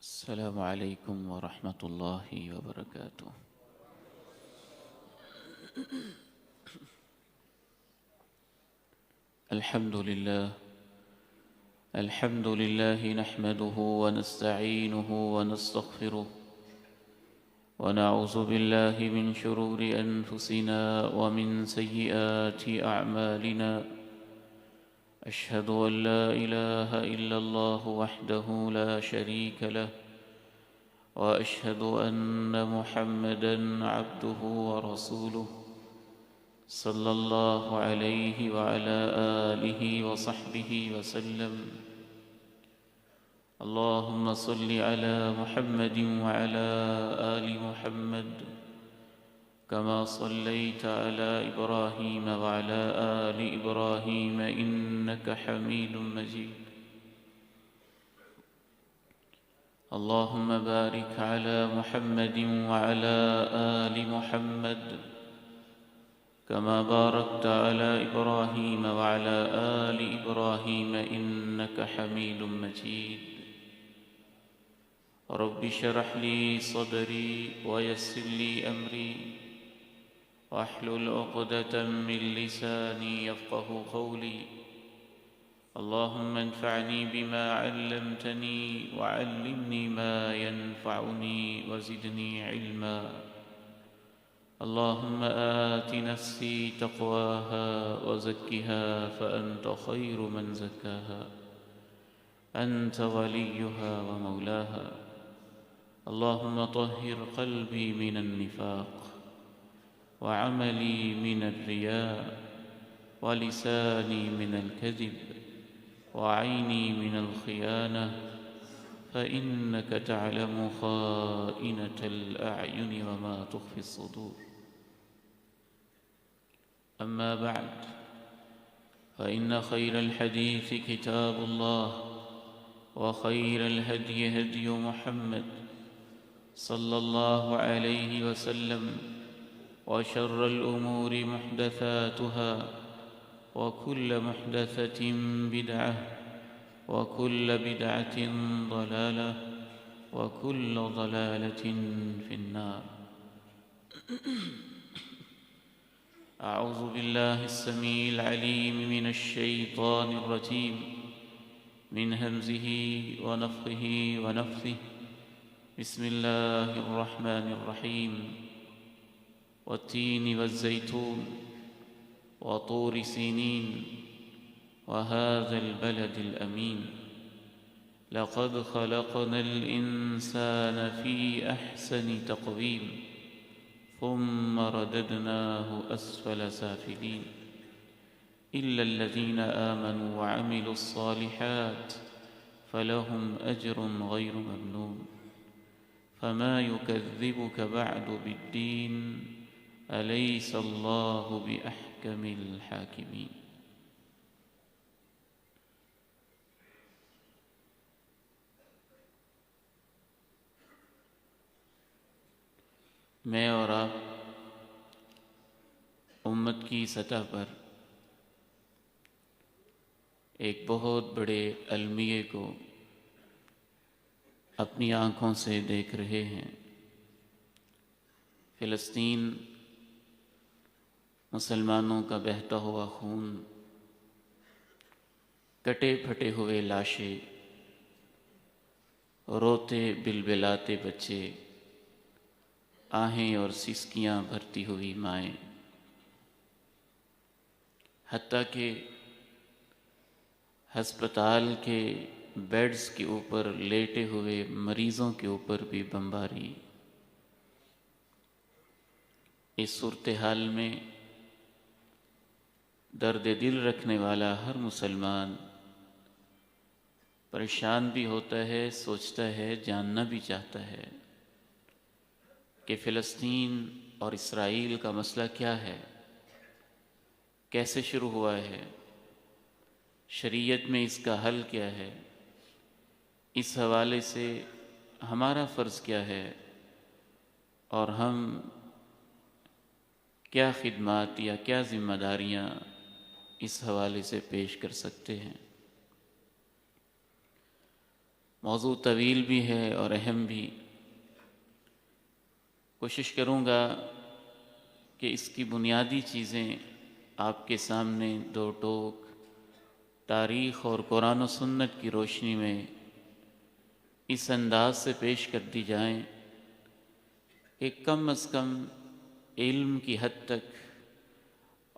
السلام عليكم ورحمة الله وبركاته. الحمد لله نحمده ونستعينه ونستغفره ونعوذ بالله من شرور أنفسنا ومن سيئات أعمالنا. أشهد أن لا إله إلا الله وحده لا شريك له، وأشهد أن محمدًا عبده ورسوله صلى الله عليه وعلى آله وصحبه وسلم. اللهم صل على محمد وعلى آل محمد كما صليت على إبراهيم وعلى آل إبراهيم إنك حميد مجيد. اللهم بارك على محمد وعلى آل محمد كما باركت على إبراهيم وعلى آل إبراهيم إنك حميد مجيد. رب اشرح لي صدري ويسر لي أمري واحلل عقدة من لساني يفقه قولي. اللهم انفعني بما علمتني وعلمني ما ينفعني وزدني علما. اللهم آت نفسي تقواها وزكها فأنت خير من زكاها، أنت وليها ومولاها. اللهم طهر قلبي من النفاق وعملي من الرياء ولساني من الكذب وعيني من الخيانة، فإنك تعلم خائنة الأعين وما تخفي الصدور. أما بعد، فإن خير الحديث كتاب الله، وخير الهدي هدي محمد صلى الله عليه وسلم، وشر الأمور محدثاتها، وكل محدثة بدعة، وكل بدعة ضلالة، وكل ضلالة في النار. أعوذ بالله السميع العليم من الشيطان الرجيم، من همزه ونفخه ونفثه. بسم الله الرحمن الرحيم. والتين والزيتون وطور سينين وهذا البلد الأمين. لقد خلقنا الإنسان في أحسن تقويم ثم رددناه أسفل سافلين. إلا الذين آمنوا وعملوا الصالحات فلهم أجر غير ممنون. فما يكذبك بعد بالدين، أليس الله بأحكم الحاكمين. میں اور آپ امت کی سطح پر ایک بہت بڑے المیے کو اپنی آنکھوں سے دیکھ رہے ہیں۔ فلسطین، مسلمانوں کا بہتا ہوا خون، کٹے پھٹے ہوئے لاشیں، روتے بلبلاتے بچے، آہیں اور سسکیاں بھرتی ہوئی مائیں، حتیٰ کہ ہسپتال کے بیڈز کے اوپر لیٹے ہوئے مریضوں کے اوپر بھی بمباری۔ اس صورتحال میں درد دل رکھنے والا ہر مسلمان پریشان بھی ہوتا ہے، سوچتا ہے، جاننا بھی چاہتا ہے کہ فلسطین اور اسرائیل کا مسئلہ کیا ہے، کیسے شروع ہوا ہے، شریعت میں اس کا حل کیا ہے، اس حوالے سے ہمارا فرض کیا ہے، اور ہم کیا خدمات یا کیا ذمہ داریاں اس حوالے سے پیش کر سکتے ہیں۔ موضوع طویل بھی ہے اور اہم بھی۔ کوشش کروں گا کہ اس کی بنیادی چیزیں آپ کے سامنے دو ٹوک تاریخ اور قرآن و سنت کی روشنی میں اس انداز سے پیش کر دی جائیں کہ کم از کم علم کی حد تک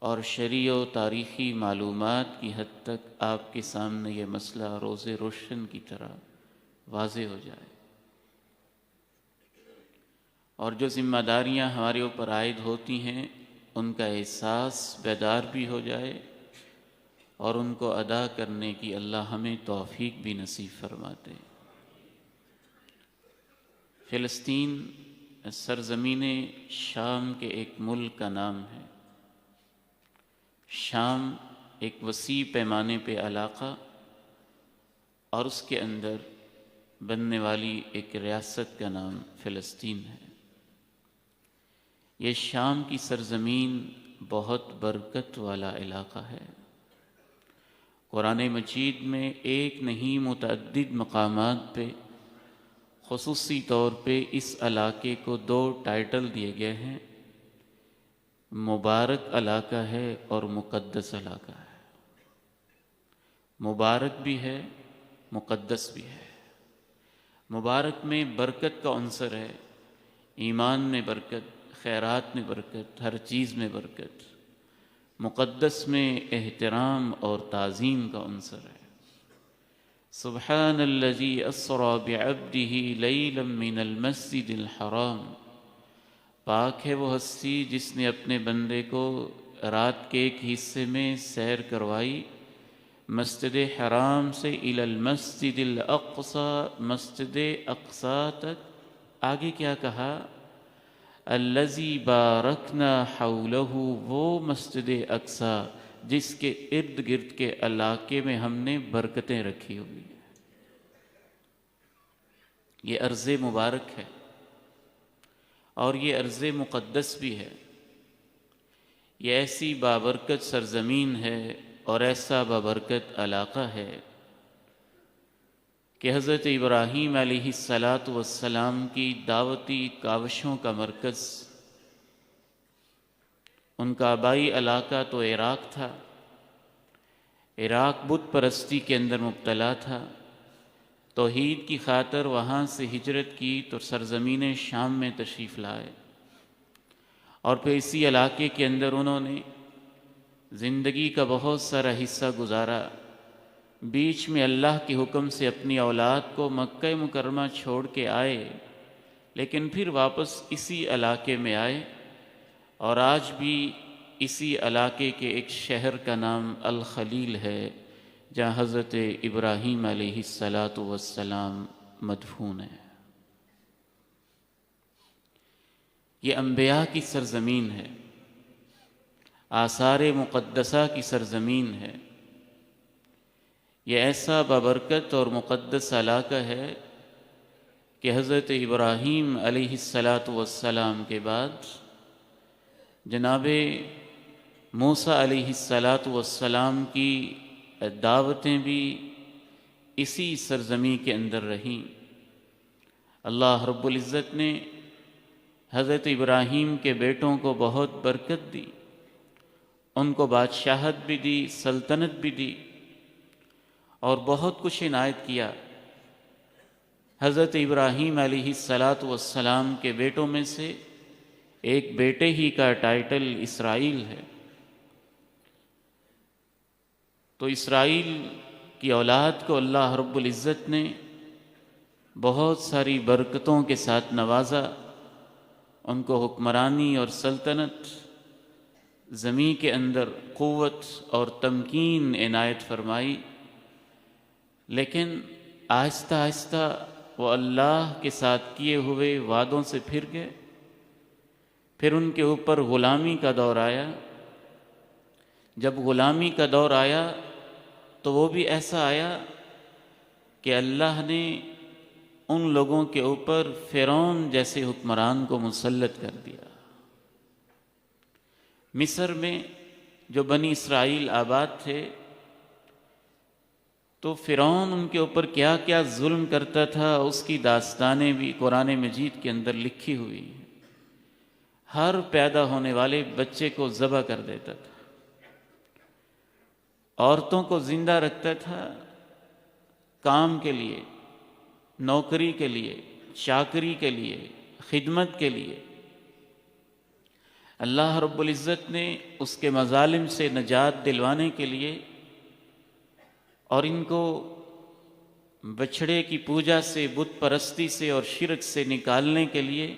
اور شرعی و تاریخی معلومات کی حد تک آپ کے سامنے یہ مسئلہ روز روشن کی طرح واضح ہو جائے، اور جو ذمہ داریاں ہمارے اوپر عائد ہوتی ہیں ان کا احساس بیدار بھی ہو جائے اور ان کو ادا کرنے کی اللہ ہمیں توفیق بھی نصیب فرماتے۔ فلسطین سرزمین شام کے ایک ملک کا نام ہے۔ شام ایک وسیع پیمانے پہ علاقہ اور اس کے اندر بننے والی ایک ریاست کا نام فلسطین ہے۔ یہ شام کی سرزمین بہت برکت والا علاقہ ہے۔ قرآن مجید میں ایک نہیں متعدد مقامات پہ خصوصی طور پہ اس علاقے کو دو ٹائٹل دیے گئے ہیں، مبارک علاقہ ہے اور مقدس علاقہ ہے۔ مبارک بھی ہے، مقدس بھی ہے۔ مبارک میں برکت کا عنصر ہے، ایمان میں برکت، خیرات میں برکت، ہر چیز میں برکت۔ مقدس میں احترام اور تعظیم کا عنصر ہے۔ سبحان الذی اسری بعبدہ لیلا من المسجد الحرام، پاک ہے وہ ہستی جس نے اپنے بندے کو رات کے ایک حصے میں سیر کروائی مسجد حرام سے الی المسجد الاقصی، مسجد اقصی تک۔ آگے کیا کہا؟ الذی بارکنا حولہ، وہ مسجد اقصی جس کے ارد گرد کے علاقے میں ہم نے برکتیں رکھی ہوئی ہیں۔ یہ ارض مبارک ہے اور یہ ارض مقدس بھی ہے۔ یہ ایسی بابرکت سرزمین ہے اور ایسا بابرکت علاقہ ہے کہ حضرت ابراہیم علیہ السلام کی دعوتی کاوشوں کا مرکز، ان کا آبائی علاقہ تو عراق تھا۔ عراق بت پرستی کے اندر مبتلا تھا۔ توحید کی خاطر وہاں سے ہجرت کی تو سرزمین شام میں تشریف لائے، اور پھر اسی علاقے کے اندر انہوں نے زندگی کا بہت سارا حصہ گزارا۔ بیچ میں اللہ کے حکم سے اپنی اولاد کو مکہ مکرمہ چھوڑ کے آئے، لیکن پھر واپس اسی علاقے میں آئے، اور آج بھی اسی علاقے کے ایک شہر کا نام الخلیل ہے جہاں حضرت ابراہیم علیہ السلام مدفون ہے۔ یہ انبیاء کی سرزمین ہے، آثار مقدسہ کی سرزمین ہے۔ یہ ایسا بابرکت اور مقدس علاقہ ہے کہ حضرت ابراہیم علیہ السلام کے بعد جناب موسیٰ علیہ السلام کی دعوتیں بھی اسی سرزمین کے اندر رہیں۔ اللہ رب العزت نے حضرت ابراہیم کے بیٹوں کو بہت برکت دی، ان کو بادشاہت بھی دی، سلطنت بھی دی، اور بہت کچھ عنایت کیا۔ حضرت ابراہیم علیہ السلام کے بیٹوں میں سے ایک بیٹے ہی کا ٹائٹل اسرائیل ہے۔ تو اسرائیل کی اولاد کو اللہ رب العزت نے بہت ساری برکتوں کے ساتھ نوازا، ان کو حکمرانی اور سلطنت، زمین کے اندر قوت اور تمکین عنایت فرمائی، لیکن آہستہ آہستہ وہ اللہ کے ساتھ کیے ہوئے وعدوں سے پھر گئے۔ پھر ان کے اوپر غلامی کا دور آیا۔ جب غلامی کا دور آیا تو وہ بھی ایسا آیا کہ اللہ نے ان لوگوں کے اوپر فرعون جیسے حکمران کو مسلط کر دیا۔ مصر میں جو بنی اسرائیل آباد تھے، تو فرعون ان کے اوپر کیا کیا ظلم کرتا تھا اس کی داستانیں بھی قرآن مجید کے اندر لکھی ہوئی ہیں۔ ہر پیدا ہونے والے بچے کو ذبح کر دیتا تھا، عورتوں کو زندہ رکھتا تھا کام کے لیے، نوکری کے لیے، چاکری کے لیے، خدمت کے لیے۔ اللہ رب العزت نے اس کے مظالم سے نجات دلوانے کے لیے اور ان کو بچھڑے کی پوجا سے، بت پرستی سے اور شرک سے نکالنے کے لیے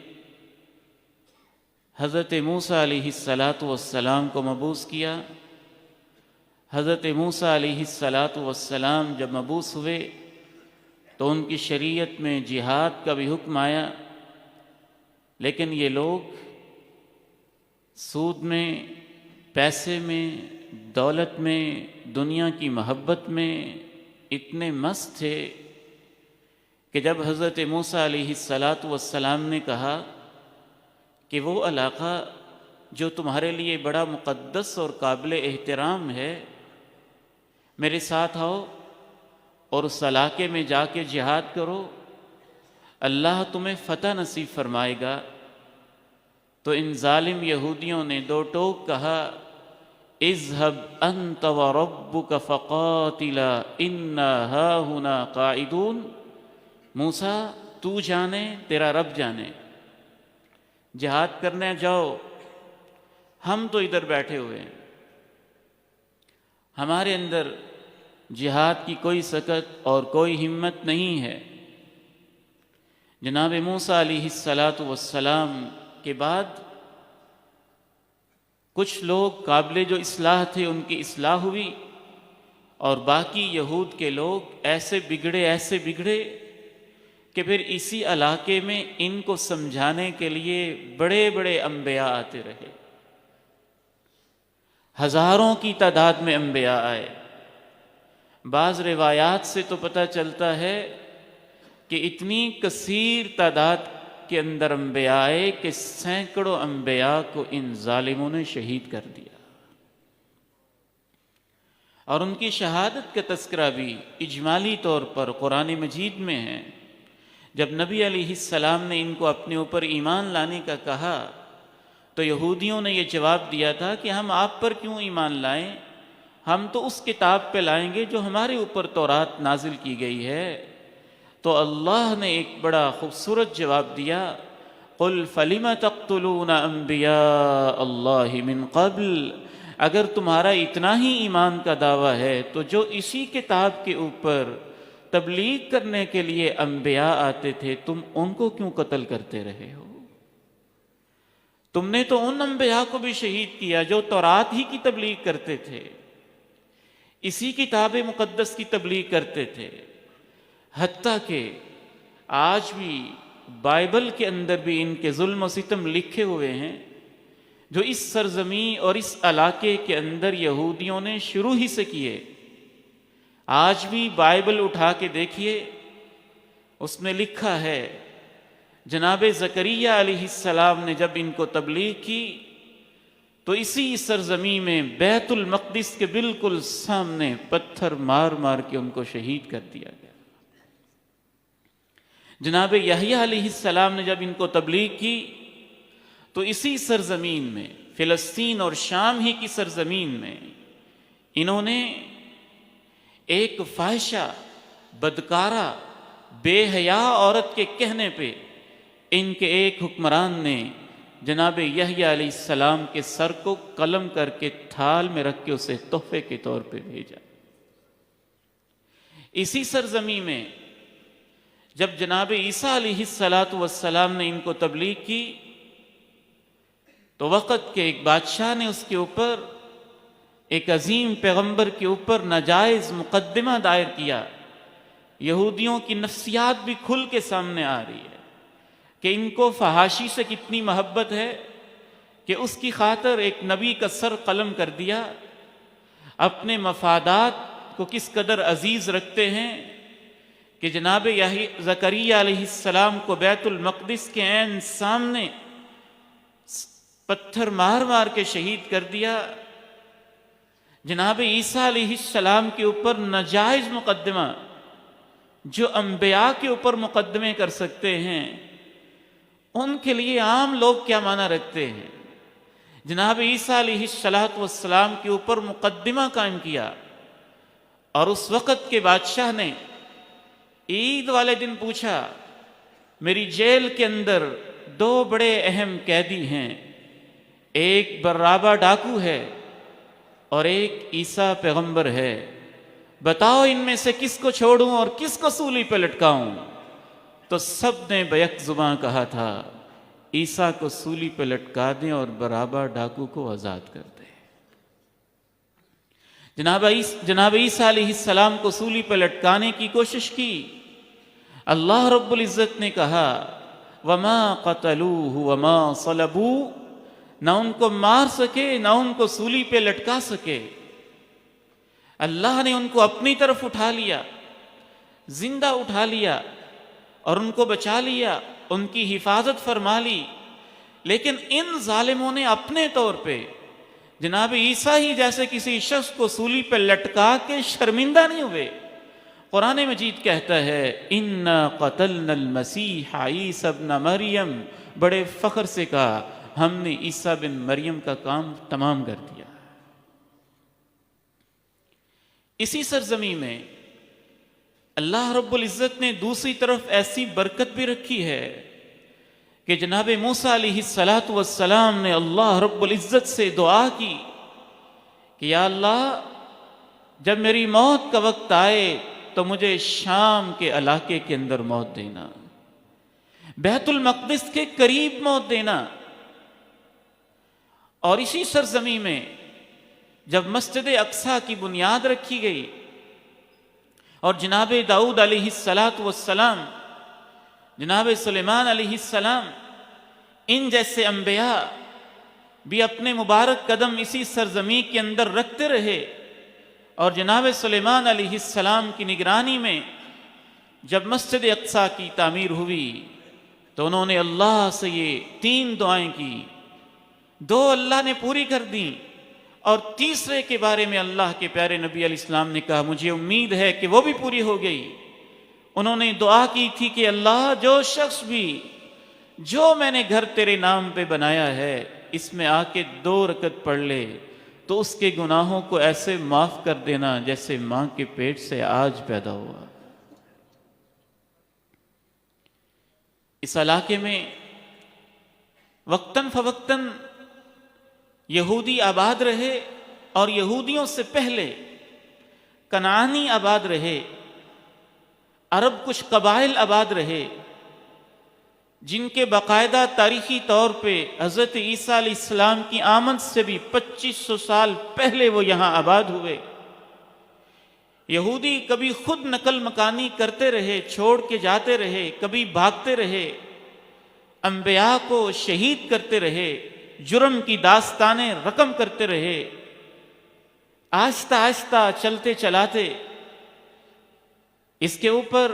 حضرت موسیٰ علیہ السلام کو مبعوث کیا۔ حضرت موسیٰ علیہ السلام جب مبعوث ہوئے تو ان کی شریعت میں جہاد کا بھی حکم آیا، لیکن یہ لوگ سود میں، پیسے میں، دولت میں، دنیا کی محبت میں اتنے مست تھے کہ جب حضرت موسیٰ علیہ السلام نے کہا کہ وہ علاقہ جو تمہارے لیے بڑا مقدس اور قابل احترام ہے، میرے ساتھ آؤ اور اس علاقے میں جا کے جہاد کرو، اللہ تمہیں فتح نصیب فرمائے گا۔ تو ان ظالم یہودیوں نے دو ٹوک کہا، اذهب انت وربك فقاتلا انا هاهنا قاعدون، موسیٰ تو جانے، تیرا رب جانے، جہاد کرنے جاؤ، ہم تو ادھر بیٹھے ہوئے ہیں، ہمارے اندر جہاد کی کوئی سکت اور کوئی ہمت نہیں ہے۔ جناب موسیٰ علیہ السلام کے بعد کچھ لوگ قابل جو اصلاح تھے ان کی اصلاح ہوئی، اور باقی یہود کے لوگ ایسے بگڑے کہ پھر اسی علاقے میں ان کو سمجھانے کے لیے بڑے بڑے انبیاء آتے رہے، ہزاروں کی تعداد میں انبیاء آئے۔ بعض روایات سے تو پتہ چلتا ہے کہ اتنی کثیر تعداد کے اندر انبیاء آئے کہ سینکڑوں انبیاء کو ان ظالموں نے شہید کر دیا، اور ان کی شہادت کا تذکرہ بھی اجمالی طور پر قرآن مجید میں ہے۔ جب نبی علیہ السلام نے ان کو اپنے اوپر ایمان لانے کا کہا تو یہودیوں نے یہ جواب دیا تھا کہ ہم آپ پر کیوں ایمان لائیں، ہم تو اس کتاب پہ لائیں گے جو ہمارے اوپر تورات نازل کی گئی ہے۔ تو اللہ نے ایک بڑا خوبصورت جواب دیا، قل فلم تقتلون انبیاء اللہ من قبل، اگر تمہارا اتنا ہی ایمان کا دعویٰ ہے تو جو اسی کتاب کے اوپر تبلیغ کرنے کے لیے انبیاء آتے تھے تم ان کو کیوں قتل کرتے رہے ہو؟ تم نے تو ان انبیاء کو بھی شہید کیا جو تورات ہی کی تبلیغ کرتے تھے، اسی کتاب مقدس کی تبلیغ کرتے تھے۔ حتیٰ کہ آج بھی بائبل کے اندر بھی ان کے ظلم و ستم لکھے ہوئے ہیں جو اس سرزمین اور اس علاقے کے اندر یہودیوں نے شروع ہی سے کیے۔ آج بھی بائبل اٹھا کے دیکھیے، اس میں لکھا ہے جناب زکریہ علیہ السلام نے جب ان کو تبلیغ کی تو اسی سرزمین میں بیت المقدس کے بالکل سامنے پتھر مار مار کے ان کو شہید کر دیا گیا۔ جناب یحییٰ علیہ السلام نے جب ان کو تبلیغ کی تو اسی سرزمین میں، فلسطین اور شام ہی کی سرزمین میں، انہوں نے ایک فاحشہ، بدکارہ، بے حیا عورت کے کہنے پہ ان کے ایک حکمران نے جناب یحییٰ علیہ السلام کے سر کو قلم کر کے تھال میں رکھ کے اسے تحفے کے طور پہ بھیجا۔ اسی سرزمین میں جب جناب عیسیٰ علیہ السلام نے ان کو تبلیغ کی تو وقت کے ایک بادشاہ نے اس کے اوپر، ایک عظیم پیغمبر کے اوپر ناجائز مقدمہ دائر کیا۔ یہودیوں کی نفسیات بھی کھل کے سامنے آ رہی ہے کہ ان کو فحاشی سے کتنی محبت ہے کہ اس کی خاطر ایک نبی کا سر قلم کر دیا، اپنے مفادات کو کس قدر عزیز رکھتے ہیں کہ جناب زکریا علیہ السلام کو بیت المقدس کے عین سامنے پتھر مار مار کے شہید کر دیا۔ جناب عیسیٰ علیہ السلام کے اوپر ناجائز مقدمہ جو انبیاء کے اوپر مقدمے کر سکتے ہیں، ان کے لیے عام لوگ کیا معنی رکھتے ہیں؟ جناب عیسیٰ علیہ السلام کے اوپر مقدمہ قائم کیا، اور اس وقت کے بادشاہ نے عید والے دن پوچھا، میری جیل کے اندر 2 بڑے اہم قیدی ہیں، ایک برابا ڈاکو ہے اور ایک عیسیٰ پیغمبر ہے، بتاؤ ان میں سے کس کو چھوڑوں اور کس کو سولی پہ لٹکاؤں؟ تو سب نے بیک زباں کہا تھا، عیسیٰ کو سولی پہ لٹکا دیں اور برابا ڈاکو کو آزاد کر دیں۔ جناب عیسیٰ علیہ السلام کو سولی پہ لٹکانے کی کوشش کی، اللہ رب العزت نے کہا وَمَا قَتَلُوهُ وَمَا صَلَبُوهُ، نہ ان کو مار سکے نہ ان کو سولی پہ لٹکا سکے، اللہ نے ان کو اپنی طرف اٹھا لیا، زندہ اٹھا لیا اور ان کو بچا لیا، ان کی حفاظت فرما لی۔ لیکن ان ظالموں نے اپنے طور پہ جناب عیسیٰ ہی جیسے کسی شخص کو سولی پہ لٹکا کے شرمندہ نہیں ہوئے۔ قرآن مجید کہتا ہے اِنَّا قَتَلْنَا الْمَسِيحَ عِيسَى ابْنَ مَرْيَمَ، بڑے فخر سے کہا ہم نے عیسیٰ بن مریم کا کام تمام کر دیا۔ اسی سرزمین میں اللہ رب العزت نے دوسری طرف ایسی برکت بھی رکھی ہے کہ جناب موسیٰ علیہ السلام نے اللہ رب العزت سے دعا کی کہ یا اللہ جب میری موت کا وقت آئے تو مجھے شام کے علاقے کے اندر موت دینا، بیت المقدس کے قریب موت دینا۔ اور اسی سرزمین میں جب مسجد اقصیٰ کی بنیاد رکھی گئی اور جناب داؤد علیہ السلام، جناب سلیمان علیہ السلام، ان جیسے انبیاء بھی اپنے مبارک قدم اسی سرزمین کے اندر رکھتے رہے، اور جناب سلیمان علیہ السلام کی نگرانی میں جب مسجد اقصیٰ کی تعمیر ہوئی تو انہوں نے اللہ سے یہ 3 دعائیں کی، 2 اللہ نے پوری کر دیں اور تیسرے کے بارے میں اللہ کے پیارے نبی علیہ السلام نے کہا مجھے امید ہے کہ وہ بھی پوری ہو گئی۔ انہوں نے دعا کی تھی کہ اللہ جو شخص بھی جو میں نے گھر تیرے نام پہ بنایا ہے اس میں آ کے 2 رکعت پڑھ لے تو اس کے گناہوں کو ایسے معاف کر دینا جیسے ماں کے پیٹ سے آج پیدا ہوا۔ اس علاقے میں وقتاً فوقتاً یہودی آباد رہے، اور یہودیوں سے پہلے کنعانی آباد رہے، عرب کچھ قبائل آباد رہے جن کے باقاعدہ تاریخی طور پہ حضرت عیسیٰ علیہ السلام کی آمد سے بھی 2500 سال پہلے وہ یہاں آباد ہوئے۔ یہودی کبھی خود نقل مکانی کرتے رہے، چھوڑ کے جاتے رہے، کبھی بھاگتے رہے، انبیاء کو شہید کرتے رہے، جرم کی داستانیں رقم کرتے رہے، آہستہ آہستہ چلتے چلاتے اس کے اوپر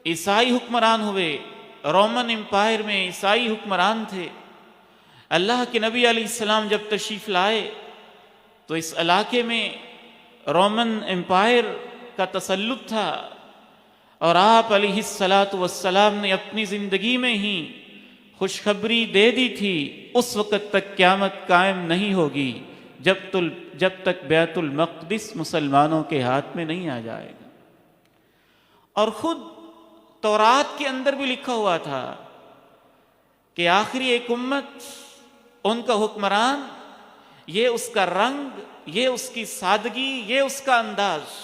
عیسائی حکمران ہوئے۔ رومن امپائر میں عیسائی حکمران تھے۔ اللہ کے نبی علیہ السلام جب تشریف لائے تو اس علاقے میں رومن امپائر کا تسلط تھا، اور آپ علیہ السلام نے اپنی زندگی میں ہی خوشخبری دے دی تھی اس وقت تک قیامت قائم نہیں ہوگی جب تک بیت المقدس مسلمانوں کے ہاتھ میں نہیں آ جائے گا۔ اور خود تورات کے اندر بھی لکھا ہوا تھا کہ آخری ایک امت، ان کا حکمران، یہ اس کا رنگ، یہ اس کی سادگی، یہ اس کا انداز،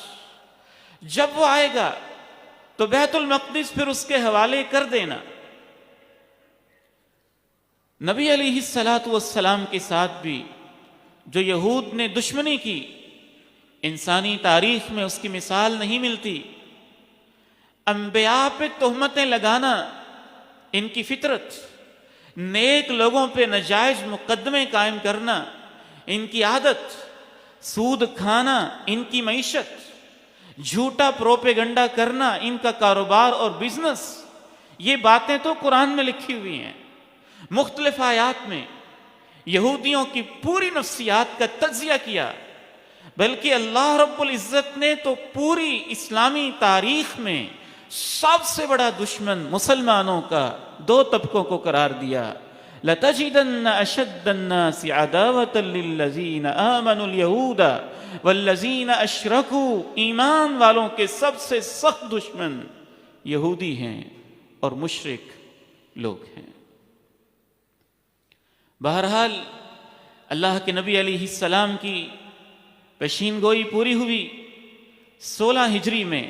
جب وہ آئے گا تو بیت المقدس پھر اس کے حوالے کر دینا۔ نبی علیہ السلام کے ساتھ بھی جو یہود نے دشمنی کی، انسانی تاریخ میں اس کی مثال نہیں ملتی۔ انبیاء پہ تہمتیں لگانا ان کی فطرت، نیک لوگوں پہ ناجائز مقدمے قائم کرنا ان کی عادت، سود کھانا ان کی معیشت، جھوٹا پروپیگنڈا کرنا ان کا کاروبار اور بزنس، یہ باتیں تو قرآن میں لکھی ہوئی ہیں۔ مختلف آیات میں یہودیوں کی پوری نفسیات کا تجزیہ کیا، بلکہ اللہ رب العزت نے تو پوری اسلامی تاریخ میں سب سے بڑا دشمن مسلمانوں کا دو طبقوں کو قرار دیا. لَتَجِدَنَّ أَشَدَّ النَّاسِ عَدَاوَةً لِلَّذِينَ آمَنُوا الْيَهُودَ وَالَّذِينَ أَشْرَكُوا. ایمان والوں کے سب سے سخت دشمن یہودی ہیں اور مشرک لوگ ہیں. بہرحال اللہ کے نبی علیہ السلام کی پیشین گوئی پوری ہوئی. 16 ہجری میں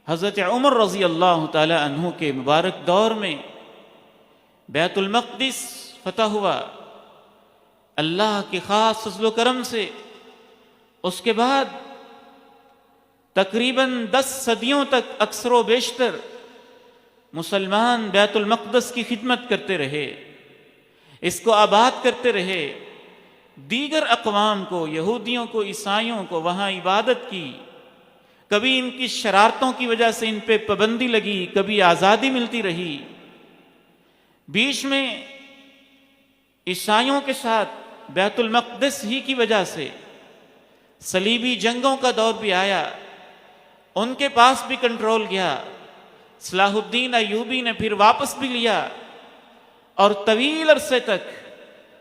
حضرت عمر رضی اللہ تعالی عنہ کے مبارک دور میں بیت المقدس فتح ہوا اللہ کے خاص فضل و کرم سے. اس کے بعد تقریباً 10 صدیوں تک اکثر و بیشتر مسلمان بیت المقدس کی خدمت کرتے رہے، اس کو آباد کرتے رہے. دیگر اقوام کو، یہودیوں کو، عیسائیوں کو وہاں عبادت کی. کبھی ان کی شرارتوں کی وجہ سے ان پہ پابندی لگی، کبھی آزادی ملتی رہی. بیچ میں عیسائیوں کے ساتھ بیت المقدس ہی کی وجہ سے صلیبی جنگوں کا دور بھی آیا، ان کے پاس بھی کنٹرول گیا. صلاح الدین ایوبی نے پھر واپس بھی لیا اور طویل عرصے تک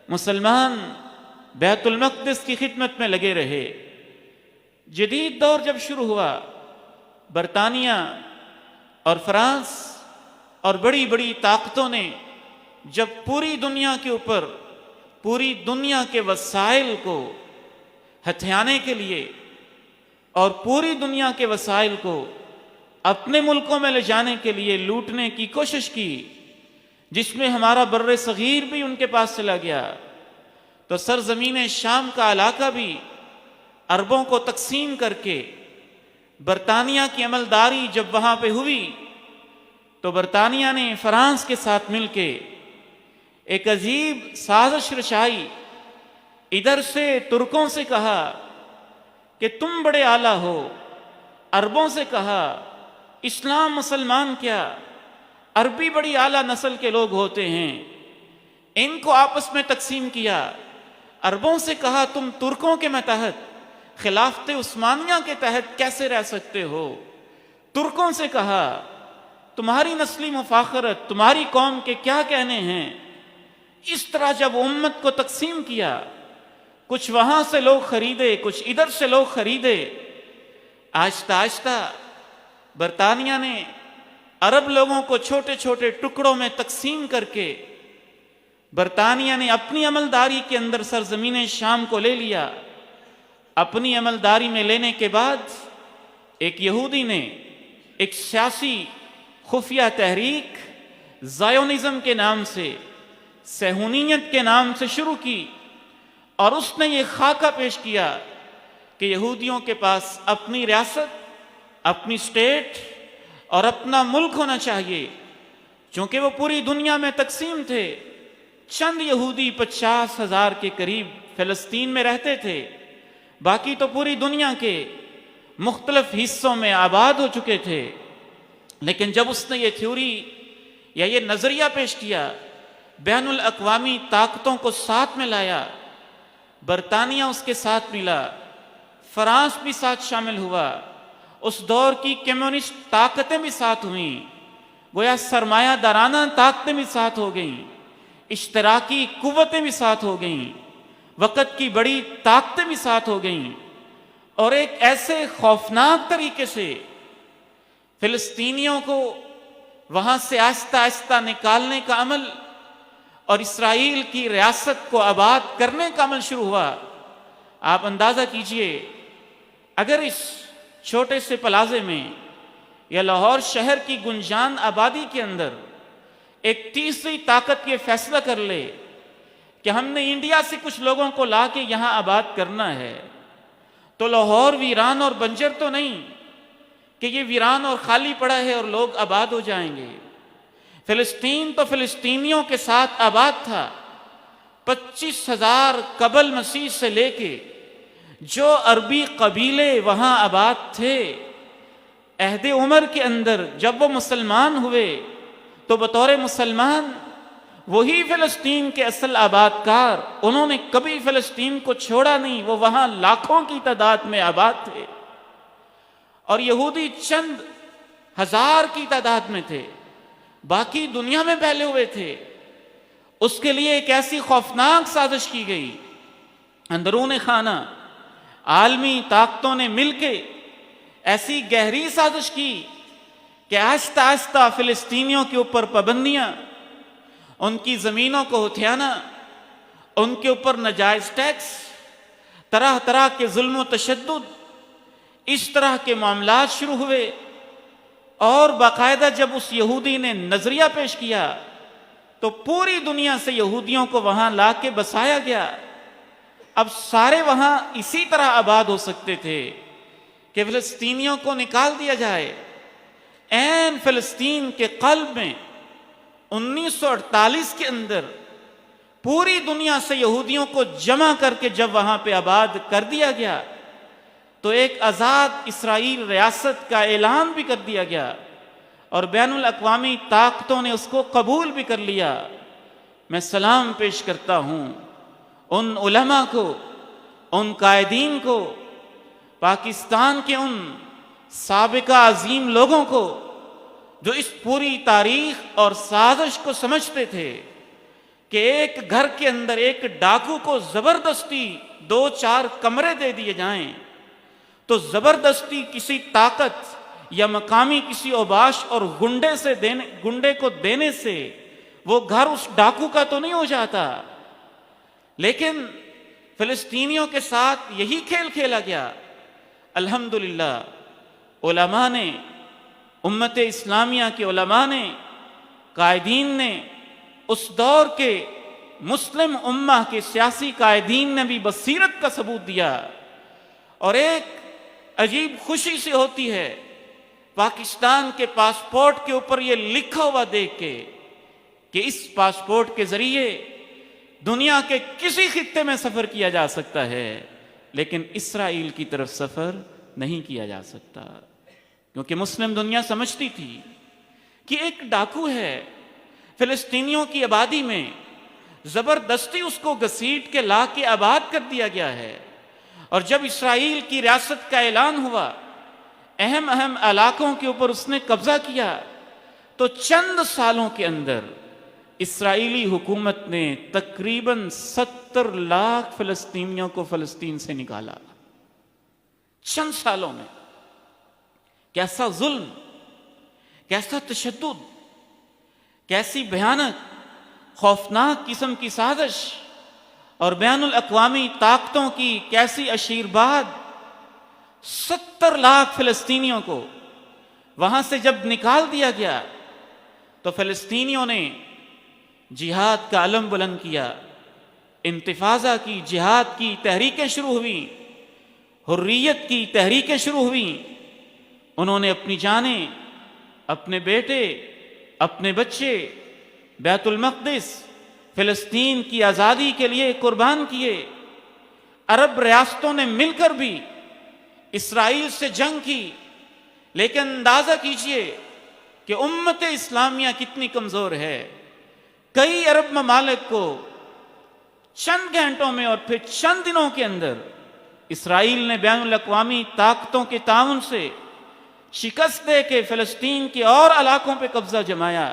مسلمان بیت المقدس کی خدمت میں لگے رہے. جدید دور جب شروع ہوا، برطانیہ اور فرانس اور بڑی بڑی طاقتوں نے جب پوری دنیا کے اوپر پوری دنیا کے وسائل کو ہتھیانے کے لیے اور پوری دنیا کے وسائل کو اپنے ملکوں میں لے جانے کے لیے لوٹنے کی کوشش کی، جس میں ہمارا بر صغیر بھی ان کے پاس چلا گیا، تو سرزمین شام کا علاقہ بھی عربوں کو تقسیم کر کے برطانیہ کی عملداری جب وہاں پہ ہوئی تو برطانیہ نے فرانس کے ساتھ مل کے ایک عجیب سازش رچائی. ادھر سے ترکوں سے کہا کہ تم بڑے اعلیٰ ہو، عربوں سے کہا اسلام مسلمان کیا، عربی بڑی اعلیٰ نسل کے لوگ ہوتے ہیں، ان کو آپس میں تقسیم کیا. عربوں سے کہا تم ترکوں کے ماتحت خلافت عثمانیہ کے تحت کیسے رہ سکتے ہو. ترکوں سے کہا تمہاری نسلی مفاخرت، تمہاری قوم کے کیا کہنے ہیں. اس طرح جب امت کو تقسیم کیا، کچھ وہاں سے لوگ خریدے، کچھ ادھر سے لوگ خریدے. آہستہ آہستہ برطانیہ نے عرب لوگوں کو چھوٹے چھوٹے ٹکڑوں میں تقسیم کر کے برطانیہ نے اپنی عملداری کے اندر سرزمین شام کو لے لیا. اپنی عملداری میں لینے کے بعد ایک یہودی نے ایک سیاسی خفیہ تحریک زائونزم کے نام سے، صہیونیت کے نام سے شروع کی، اور اس نے یہ خاکہ پیش کیا کہ یہودیوں کے پاس اپنی ریاست، اپنی اسٹیٹ اور اپنا ملک ہونا چاہیے. چونکہ وہ پوری دنیا میں تقسیم تھے، چند یہودی 50,000 کے قریب فلسطین میں رہتے تھے، باقی تو پوری دنیا کے مختلف حصوں میں آباد ہو چکے تھے. لیکن جب اس نے یہ تھیوری یا یہ نظریہ پیش کیا، بین الاقوامی طاقتوں کو ساتھ میں لایا، برطانیہ اس کے ساتھ ملا، فرانس بھی ساتھ شامل ہوا، اس دور کی کمیونسٹ طاقتیں بھی ساتھ ہوئیں، گویا سرمایہ دارانہ طاقتیں بھی ساتھ ہو گئیں، اشتراکی قوتیں بھی ساتھ ہو گئیں، وقت کی بڑی طاقتیں بھی ساتھ ہو گئیں، اور ایک ایسے خوفناک طریقے سے فلسطینیوں کو وہاں سے آہستہ آہستہ نکالنے کا عمل اور اسرائیل کی ریاست کو آباد کرنے کا عمل شروع ہوا. آپ اندازہ کیجئے، اگر اس چھوٹے سے پلازے میں یا لاہور شہر کی گنجان آبادی کے اندر ایک تیسری طاقت یہ فیصلہ کر لے کہ ہم نے انڈیا سے کچھ لوگوں کو لا کے یہاں آباد کرنا ہے، تو لاہور ویران اور بنجر تو نہیں کہ یہ ویران اور خالی پڑا ہے اور لوگ آباد ہو جائیں گے. فلسطین تو فلسطینیوں کے ساتھ آباد تھا. 25,000 قبل مسیح سے لے کے جو عربی قبیلے وہاں آباد تھے، عہد عمر کے اندر جب وہ مسلمان ہوئے تو بطور مسلمان وہی فلسطین کے اصل آباد کار، انہوں نے کبھی فلسطین کو چھوڑا نہیں، وہ وہاں لاکھوں کی تعداد میں آباد تھے، اور یہودی چند ہزار کی تعداد میں تھے، باقی دنیا میں پھیلے ہوئے تھے۔ اس کے لیے ایک ایسی خوفناک سازش کی گئی اندرون خانہ، عالمی طاقتوں نے مل کے ایسی گہری سازش کی کہ آہستہ آہستہ فلسطینیوں کے اوپر پابندیاں، ان کی زمینوں کو ہتھیانا، ان کے اوپر ناجائز ٹیکس، طرح طرح کے ظلم و تشدد، اس طرح کے معاملات شروع ہوئے۔ اور باقاعدہ جب اس یہودی نے نظریہ پیش کیا تو پوری دنیا سے یہودیوں کو وہاں لا کے بسایا گیا۔ اب سارے وہاں اسی طرح آباد ہو سکتے تھے کہ فلسطینیوں کو نکال دیا جائے۔ عین فلسطین کے قلب میں 1948 کے اندر پوری دنیا سے یہودیوں کو جمع کر کے جب وہاں پہ آباد کر دیا گیا تو ایک آزاد اسرائیل ریاست کا اعلان بھی کر دیا گیا، اور بین الاقوامی طاقتوں نے اس کو قبول بھی کر لیا۔ میں سلام پیش کرتا ہوں ان علماء کو، ان قائدین کو، پاکستان کے ان سابقہ عظیم لوگوں کو جو اس پوری تاریخ اور سازش کو سمجھتے تھے کہ ایک گھر کے اندر ایک ڈاکو کو زبردستی 2-4 کمرے دے دیے جائیں تو زبردستی کسی طاقت یا مقامی کسی اوباش اور گنڈے کو دینے سے وہ گھر اس ڈاکو کا تو نہیں ہو جاتا۔ لیکن فلسطینیوں کے ساتھ یہی کھیل کھیلا گیا۔ الحمدللہ علماء نے، امت اسلامیہ کے علماء نے، قائدین نے، اس دور کے مسلم امہ کے سیاسی قائدین نے بھی بصیرت کا ثبوت دیا، اور ایک عجیب خوشی سے ہوتی ہے پاکستان کے پاسپورٹ کے اوپر یہ لکھا ہوا دیکھ کے کہ اس پاسپورٹ کے ذریعے دنیا کے کسی خطے میں سفر کیا جا سکتا ہے، لیکن اسرائیل کی طرف سفر نہیں کیا جا سکتا، کیونکہ مسلم دنیا سمجھتی تھی کہ ایک ڈاکو ہے، فلسطینیوں کی آبادی میں زبردستی اس کو گھسیٹ کے لا کے آباد کر دیا گیا ہے۔ اور جب اسرائیل کی ریاست کا اعلان ہوا، اہم علاقوں کے اوپر اس نے قبضہ کیا، تو چند سالوں کے اندر اسرائیلی حکومت نے تقریباً 70 لاکھ فلسطینیوں کو فلسطین سے نکالا۔ چند سالوں میں کیسا ظلم، کیسا تشدد، کیسی بھیانک خوفناک قسم کی سازش، اور بین الاقوامی طاقتوں کی کیسی اشیرباد۔ 70 لاکھ فلسطینیوں کو وہاں سے جب نکال دیا گیا تو فلسطینیوں نے جہاد کا علم بلند کیا، انتفاضہ کی، جہاد کی تحریکیں شروع ہوئیں، حریت کی تحریکیں شروع ہوئیں۔ انہوں نے اپنی جانیں، اپنے بیٹے، اپنے بچے بیت المقدس، فلسطین کی آزادی کے لیے قربان کیے۔ عرب ریاستوں نے مل کر بھی اسرائیل سے جنگ کی، لیکن اندازہ کیجئے کہ امت اسلامیہ کتنی کمزور ہے۔ کئی عرب ممالک کو چند گھنٹوں میں اور پھر چند دنوں کے اندر اسرائیل نے بین الاقوامی طاقتوں کے تعاون سے شکست دے کے فلسطین کے اور علاقوں پہ قبضہ جمایا،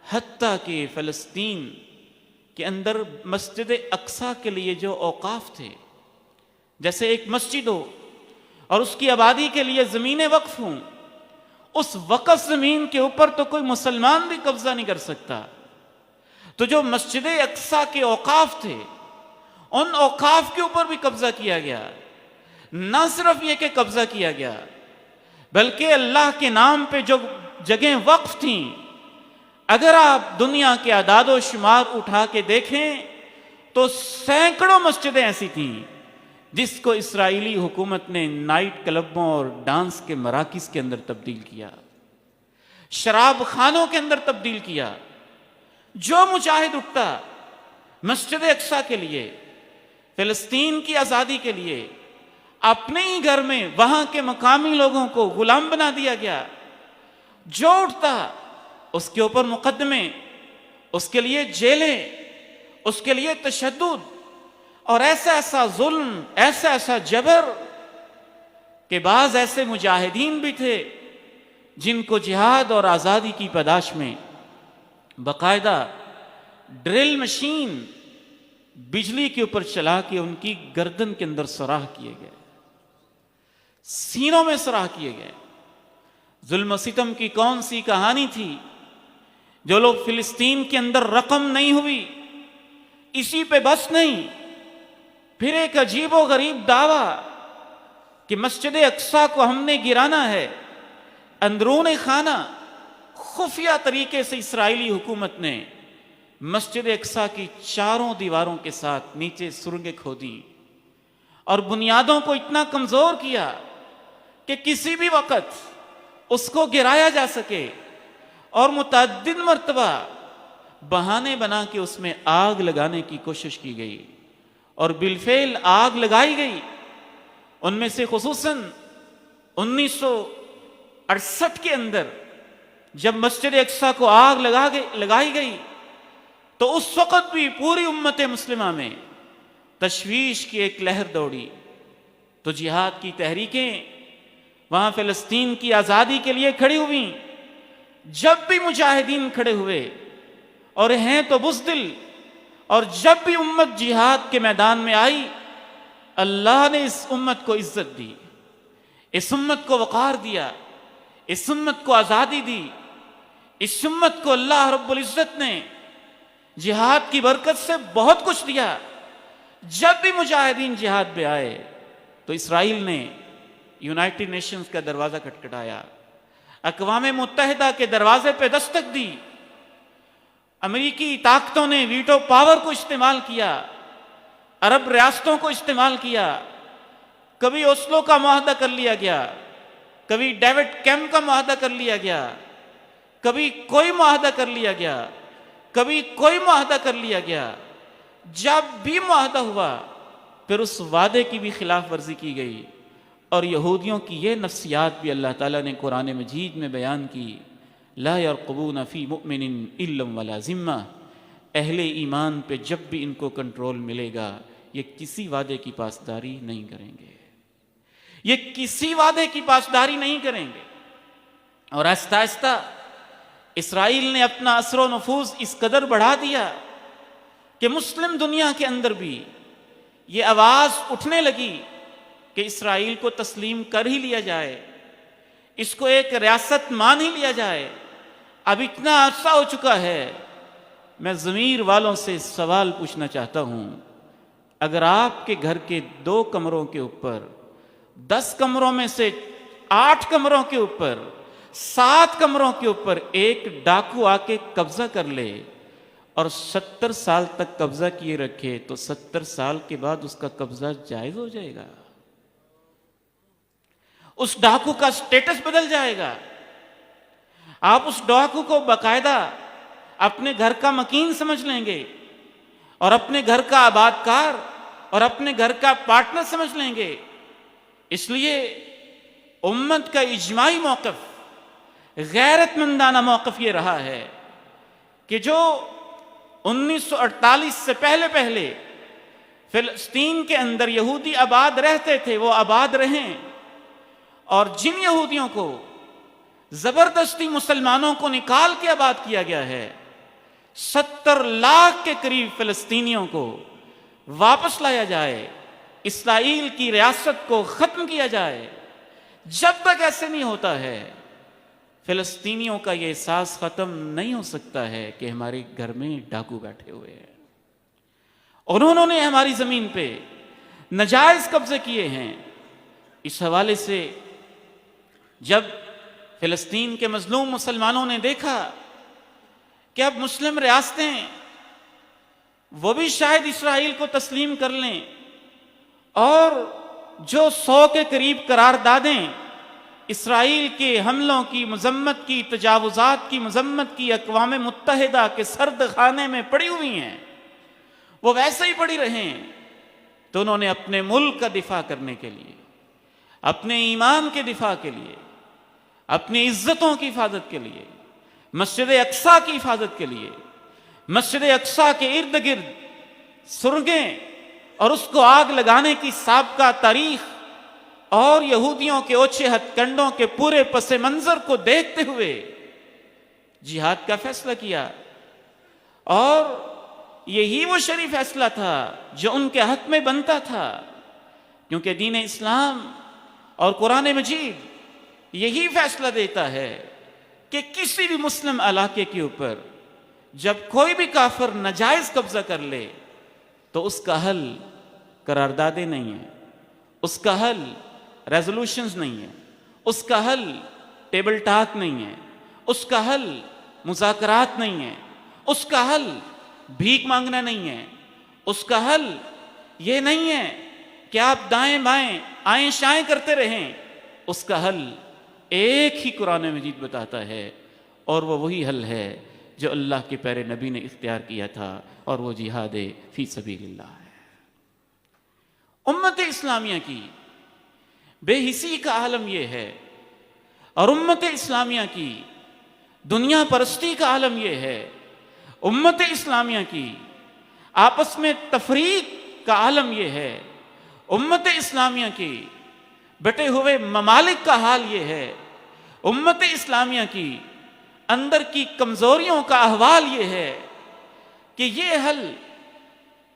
حتیٰ کہ فلسطین کے اندر مسجد اقصی کے لیے جو اوقاف تھے، جیسے ایک مسجد ہو اور اس کی آبادی کے لیے زمینیں وقف ہوں، اس وقف زمین کے اوپر تو کوئی مسلمان بھی قبضہ نہیں کر سکتا۔ تو جو مسجد اقصی کے اوقاف تھے، ان اوقاف کے اوپر بھی قبضہ کیا گیا۔ نہ صرف یہ کہ قبضہ کیا گیا، بلکہ اللہ کے نام پہ جو جگہیں وقف تھیں، اگر آپ دنیا کے اعداد و شمار اٹھا کے دیکھیں تو سینکڑوں مسجدیں ایسی تھیں جس کو اسرائیلی حکومت نے نائٹ کلبوں اور ڈانس کے مراکز کے اندر تبدیل کیا، شراب خانوں کے اندر تبدیل کیا۔ جو مجاہد اٹھتا مسجد اقصی کے لیے، فلسطین کی آزادی کے لیے، اپنے ہی گھر میں وہاں کے مقامی لوگوں کو غلام بنا دیا گیا۔ جو اٹھتا اس کے اوپر مقدمے، اس کے لیے جیلیں، اس کے لیے تشدد اور ایسا ایسا ظلم، ایسا ایسا جبر کہ بعض ایسے مجاہدین بھی تھے جن کو جہاد اور آزادی کی پاداش میں باقاعدہ ڈرل مشین بجلی کے اوپر چلا کے ان کی گردن کے اندر سوراخ کیے گئے، سینوں میں سوراخ کیے گئے۔ ظلم و ستم کی کون سی کہانی تھی جو لوگ فلسطین کے اندر رقم نہیں ہوئی، اسی پہ بس نہیں، پھر ایک عجیب و غریب دعویٰ کہ مسجد اقصیٰ کو ہم نے گرانا ہے۔ اندرون خانہ خفیہ طریقے سے اسرائیلی حکومت نے مسجد اقصیٰ کی چاروں دیواروں کے ساتھ نیچے سرنگیں کھودی اور بنیادوں کو اتنا کمزور کیا کہ کسی بھی وقت اس کو گرایا جا سکے، اور متعدد مرتبہ بہانے بنا کے اس میں آگ لگانے کی کوشش کی گئی، اور بالفعل آگ لگائی گئی۔ ان میں سے خصوصاً 1968 کے اندر جب مسجد اقصیٰ کو آگ لگائی گئی تو اس وقت بھی پوری امت مسلمہ میں تشویش کی ایک لہر دوڑی، تو جہاد کی تحریکیں وہاں فلسطین کی آزادی کے لیے کھڑی ہوئیں۔ جب بھی مجاہدین کھڑے ہوئے اور ہیں تو بزدل، اور جب بھی امت جہاد کے میدان میں آئی، اللہ نے اس امت کو عزت دی، اس امت کو وقار دیا، اس امت کو آزادی دی، اس امت کو اللہ رب العزت نے جہاد کی برکت سے بہت کچھ دیا۔ جب بھی مجاہدین جہاد پہ آئے تو اسرائیل نے یونائٹڈ نیشنز کا دروازہ کھٹکھٹایا، اقوام متحدہ کے دروازے پہ دستک دی، امریکی طاقتوں نے ویٹو پاور کو استعمال کیا، عرب ریاستوں کو استعمال کیا، کبھی اوسلو کا معاہدہ کر لیا گیا، کبھی ڈیوڈ کیمپ کا معاہدہ کر لیا گیا، کبھی کوئی معاہدہ کر لیا گیا، کبھی کوئی معاہدہ کر لیا گیا۔ جب بھی معاہدہ ہوا پھر اس وعدے کی بھی خلاف ورزی کی گئی، اور یہودیوں کی یہ نفسیات بھی اللہ تعالیٰ نے قرآن مجید میں بیان کی، لا یرقبون فی مؤمن الا ولا ذمہ۔ اہل ایمان پہ جب بھی ان کو کنٹرول ملے گا یہ کسی وعدے کی پاسداری نہیں کریں گے، یہ کسی وعدے کی پاسداری نہیں کریں گے۔ اور آہستہ آہستہ اسرائیل نے اپنا اثر و نفوذ اس قدر بڑھا دیا کہ مسلم دنیا کے اندر بھی یہ آواز اٹھنے لگی کہ اسرائیل کو تسلیم کر ہی لیا جائے، اس کو ایک ریاست مان ہی لیا جائے۔ اب اتنا عرصہ ہو چکا ہے، میں ضمیر والوں سے سوال پوچھنا چاہتا ہوں، اگر آپ کے گھر کے 2 کمروں کے اوپر 10 کمروں میں سے 8 کمروں کے اوپر 7 کمروں کے اوپر ایک ڈاکو آ کے قبضہ کر لے اور 70 سال تک قبضہ کیے رکھے، تو 70 سال کے بعد اس کا قبضہ جائز ہو جائے گا، اس ڈاکو کا سٹیٹس بدل جائے گا۔ آپ اس ڈاکو کو باقاعدہ اپنے گھر کا مکین سمجھ لیں گے، اور اپنے گھر کا آباد کار اور اپنے گھر کا پارٹنر سمجھ لیں گے۔ اس لیے امت کا اجماعی موقف، غیرت مندانہ موقف یہ رہا ہے کہ جو 1948 سے پہلے فلسطین کے اندر یہودی آباد رہتے تھے وہ آباد رہیں، اور جن یہودیوں کو زبردستی مسلمانوں کو نکال کے آباد کیا گیا ہے، 70 لاکھ کے قریب فلسطینیوں کو واپس لایا جائے، اسرائیل کی ریاست کو ختم کیا جائے۔ جب تک ایسے نہیں ہوتا ہے فلسطینیوں کا یہ احساس ختم نہیں ہو سکتا ہے کہ ہمارے گھر میں ڈاکو بیٹھے ہوئے ہیں، اور انہوں نے ہماری زمین پہ ناجائز قبضے کیے ہیں۔ اس حوالے سے جب فلسطین کے مظلوم مسلمانوں نے دیکھا کہ اب مسلم ریاستیں وہ بھی شاید اسرائیل کو تسلیم کر لیں، اور جو 100 کے قریب قراردادیں اسرائیل کے حملوں کی مذمت کی، تجاوزات کی مذمت کی اقوام متحدہ کے سرد خانے میں پڑی ہوئی ہیں، وہ ویسے ہی پڑی رہیں، تو انہوں نے اپنے ملک کا دفاع کرنے کے لیے، اپنے ایمان کے دفاع کے لیے، اپنی عزتوں کی حفاظت کے لیے، مسجد اقصیٰ کی حفاظت کے لیے مسجد اقصی کے ارد گرد سرنگیں اور اس کو آگ لگانے کی سابقہ تاریخ اور یہودیوں کے اوچھے ہتھ کنڈوں کے پورے پس منظر کو دیکھتے ہوئے جہاد کا فیصلہ کیا، اور یہی وہ شریف فیصلہ تھا جو ان کے حق میں بنتا تھا، کیونکہ دین اسلام اور قرآن مجید یہی فیصلہ دیتا ہے کہ کسی بھی مسلم علاقے کے اوپر جب کوئی بھی کافر ناجائز قبضہ کر لے تو اس کا حل قراردادیں نہیں ہیں، اس کا حل ریزولوشنز نہیں ہیں، اس کا حل ٹیبل ٹاک نہیں ہے، اس کا حل مذاکرات نہیں ہے، اس کا حل بھیک مانگنا نہیں ہے، اس کا حل یہ نہیں ہے کہ آپ دائیں بائیں آئیں شائیں کرتے رہیں، اس کا حل ایک ہی قرآن مجید بتاتا ہے، اور وہ وہی حل ہے جو اللہ کے پیارے نبی نے اختیار کیا تھا، اور وہ جہاد فی سبیل اللہ ہے۔ امت اسلامیہ کی بے حسی کا عالم یہ ہے، اور امت اسلامیہ کی دنیا پرستی کا عالم یہ ہے، امت اسلامیہ کی آپس میں تفریق کا عالم یہ ہے، امت اسلامیہ کی بٹے ہوئے ممالک کا حال یہ ہے، امت اسلامیہ کی اندر کی کمزوریوں کا احوال یہ ہے کہ یہ حل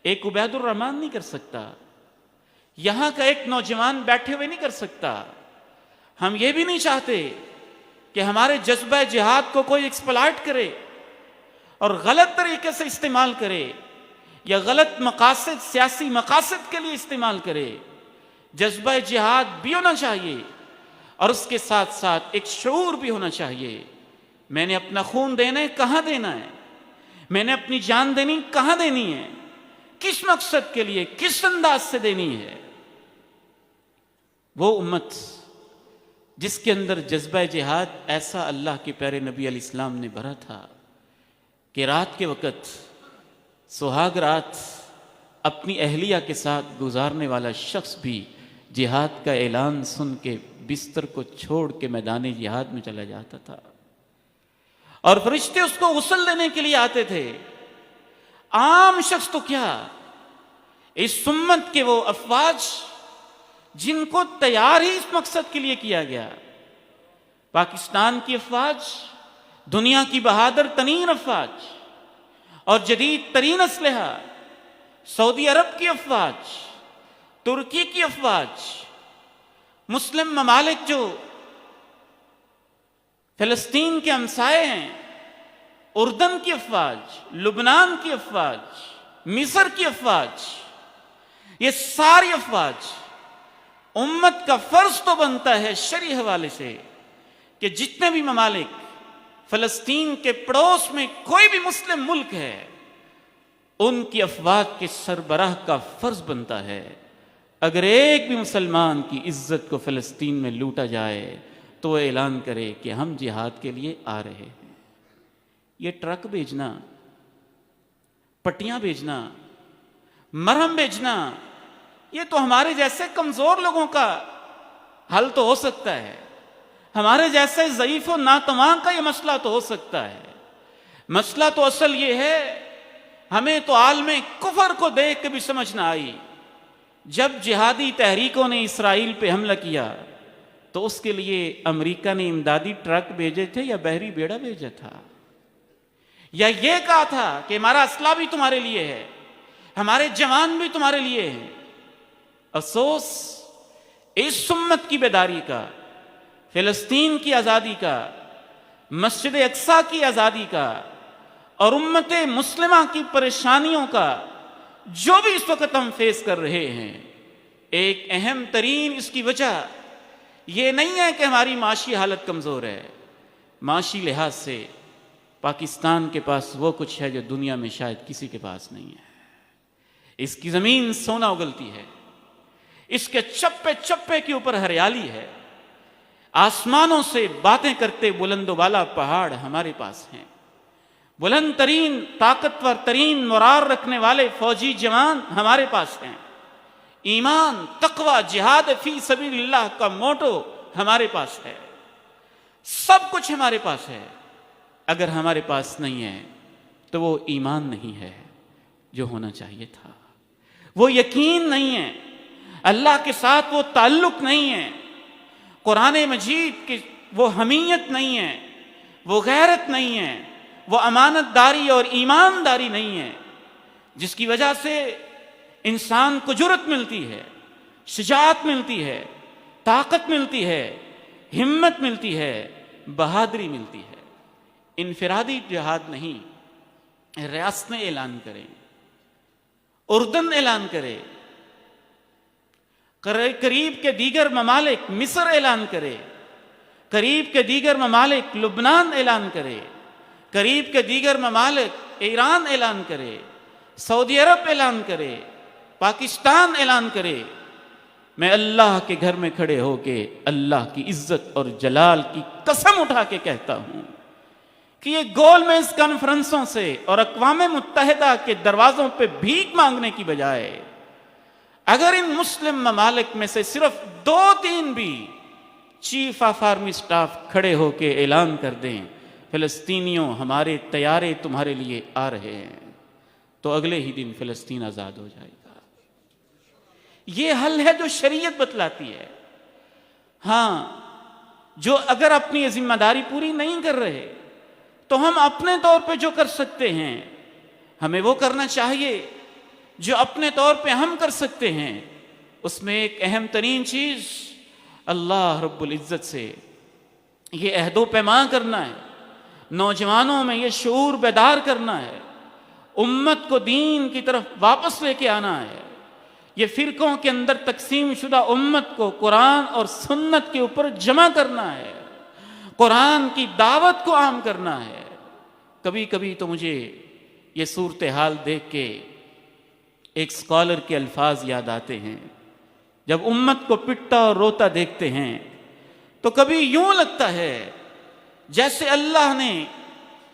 ایک عبید الرحمن نہیں کر سکتا، یہاں کا ایک نوجوان بیٹھے ہوئے نہیں کر سکتا۔ ہم یہ بھی نہیں چاہتے کہ ہمارے جذبہ جہاد کو کوئی ایکسپلائٹ کرے اور غلط طریقے سے استعمال کرے، یا غلط مقاصد، سیاسی مقاصد کے لیے استعمال کرے۔ جذبہ جہاد بھی ہونا چاہیے، اور اس کے ساتھ ساتھ ایک شعور بھی ہونا چاہیے۔ میں نے اپنا خون دینا ہے، کہاں دینا ہے؟ میں نے اپنی جان دینی، کہاں دینی ہے؟ کس مقصد کے لیے، کس انداز سے دینی ہے؟ وہ امت جس کے اندر جذبہ جہاد ایسا اللہ کے پیارے نبی علیہ السلام نے بھرا تھا کہ رات کے وقت سہاگ رات اپنی اہلیہ کے ساتھ گزارنے والا شخص بھی جہاد کا اعلان سن کے بستر کو چھوڑ کے میدان جہاد میں چلا جاتا تھا، اور فرشتے اس کو غسل دینے کے لیے آتے تھے۔ عام شخص تو کیا، اس امت کے وہ افواج جن کو تیار ہی اس مقصد کے لیے کیا گیا، پاکستان کی افواج، دنیا کی بہادر ترین افواج اور جدید ترین اسلحہ، سعودی عرب کی افواج، ترکی کی افواج، مسلم ممالک جو فلسطین کے ہمسائے ہیں، اردن کی افواج، لبنان کی افواج، مصر کی افواج، یہ ساری افواج، امت کا فرض تو بنتا ہے شرعی حوالے سے کہ جتنے بھی ممالک فلسطین کے پڑوس میں کوئی بھی مسلم ملک ہے، ان کی افواج کے سربراہ کا فرض بنتا ہے اگر ایک بھی مسلمان کی عزت کو فلسطین میں لوٹا جائے تو وہ اعلان کرے کہ ہم جہاد کے لیے آ رہے ہیں۔ یہ ٹرک بھیجنا، پٹیاں بھیجنا، مرہم بھیجنا، یہ تو ہمارے جیسے کمزور لوگوں کا حل تو ہو سکتا ہے، ہمارے جیسے ضعیف و ناتواں کا یہ مسئلہ تو ہو سکتا ہے۔ مسئلہ تو اصل یہ ہے، ہمیں تو عالم کفر کو دیکھ کے بھی سمجھ نہ آئی۔ جب جہادی تحریکوں نے اسرائیل پہ حملہ کیا تو اس کے لیے امریکہ نے امدادی ٹرک بھیجے تھے یا بحری بیڑا بھیجا تھا؟ یا یہ کہا تھا کہ ہمارا اسلحہ بھی تمہارے لیے ہے، ہمارے جوان بھی تمہارے لیے ہیں؟ افسوس اس امت کی بیداری کا، فلسطین کی آزادی کا، مسجد اقصی کی آزادی کا، اور امت مسلمہ کی پریشانیوں کا جو بھی اس وقت ہم فیس کر رہے ہیں، ایک اہم ترین اس کی وجہ یہ نہیں ہے کہ ہماری معاشی حالت کمزور ہے۔ معاشی لحاظ سے پاکستان کے پاس وہ کچھ ہے جو دنیا میں شاید کسی کے پاس نہیں ہے۔ اس کی زمین سونا اگلتی ہے، اس کے چپے چپے کے اوپر ہریالی ہے، آسمانوں سے باتیں کرتے بلند و بالا پہاڑ ہمارے پاس ہیں، بلند ترین طاقتور ترین مرار رکھنے والے فوجی جوان ہمارے پاس ہیں، ایمان، تقوی، جہاد فی سبیل اللہ کا موٹو ہمارے پاس ہے، سب کچھ ہمارے پاس ہے۔ اگر ہمارے پاس نہیں ہے تو وہ ایمان نہیں ہے جو ہونا چاہیے تھا، وہ یقین نہیں ہے، اللہ کے ساتھ وہ تعلق نہیں ہے، قرآن مجید کی وہ حمیت نہیں ہے، وہ غیرت نہیں ہے، وہ امانت داری اور ایمانداری نہیں ہے، جس کی وجہ سے انسان کو جرأت ملتی ہے، شجاعت ملتی ہے، طاقت ملتی ہے، ہمت ملتی ہے، بہادری ملتی ہے۔ انفرادی جہاد نہیں، ریاستیں اعلان کریں، اردن اعلان کرے، قریب کے دیگر ممالک مصر اعلان کرے، قریب کے دیگر ممالک لبنان اعلان کرے، قریب کے دیگر ممالک ایران اعلان کرے، سعودی عرب اعلان کرے، پاکستان اعلان کرے۔ میں اللہ کے گھر میں کھڑے ہو کے اللہ کی عزت اور جلال کی قسم اٹھا کے کہتا ہوں کہ یہ گول میز کانفرنسوں سے اور اقوام متحدہ کے دروازوں پہ بھیک مانگنے کی بجائے اگر ان مسلم ممالک میں سے صرف 2-3 بھی چیف آف آرمی سٹاف کھڑے ہو کے اعلان کر دیں فلسطینیوں ہمارے طیارے تمہارے لیے آ رہے ہیں، تو اگلے ہی دن فلسطین آزاد ہو جائے گا۔ یہ حل ہے جو شریعت بتلاتی ہے۔ ہاں، جو اگر اپنی ذمہ داری پوری نہیں کر رہے تو ہم اپنے طور پہ جو کر سکتے ہیں ہمیں وہ کرنا چاہیے۔ جو اپنے طور پہ ہم کر سکتے ہیں اس میں ایک اہم ترین چیز اللہ رب العزت سے یہ عہد و پیمان کرنا ہے، نوجوانوں میں یہ شعور بیدار کرنا ہے، امت کو دین کی طرف واپس لے کے آنا ہے، یہ فرقوں کے اندر تقسیم شدہ امت کو قرآن اور سنت کے اوپر جمع کرنا ہے، قرآن کی دعوت کو عام کرنا ہے۔ کبھی کبھی تو مجھے یہ صورتحال دیکھ کے ایک اسکالر کے الفاظ یاد آتے ہیں، جب امت کو پٹتا اور روتا دیکھتے ہیں تو کبھی یوں لگتا ہے جیسے اللہ نے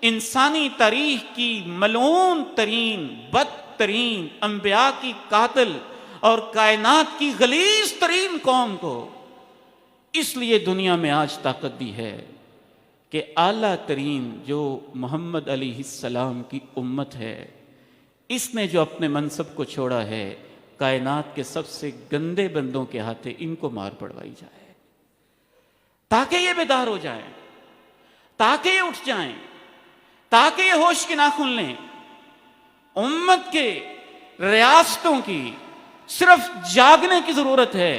انسانی تاریخ کی ملعون ترین بدترین انبیاء کی قاتل اور کائنات کی غلیظ ترین قوم کو اس لیے دنیا میں آج طاقت دی ہے کہ اعلیٰ ترین جو محمد علیہ السلام کی امت ہے، اس نے جو اپنے منصب کو چھوڑا ہے، کائنات کے سب سے گندے بندوں کے ہاتھے ان کو مار پڑوائی جائے، تاکہ یہ بیدار ہو جائیں، تاکہ یہ اٹھ جائیں، تاکہ یہ ہوش کے ناخن لیں۔ امت کے ریاستوں کی صرف جاگنے کی ضرورت ہے۔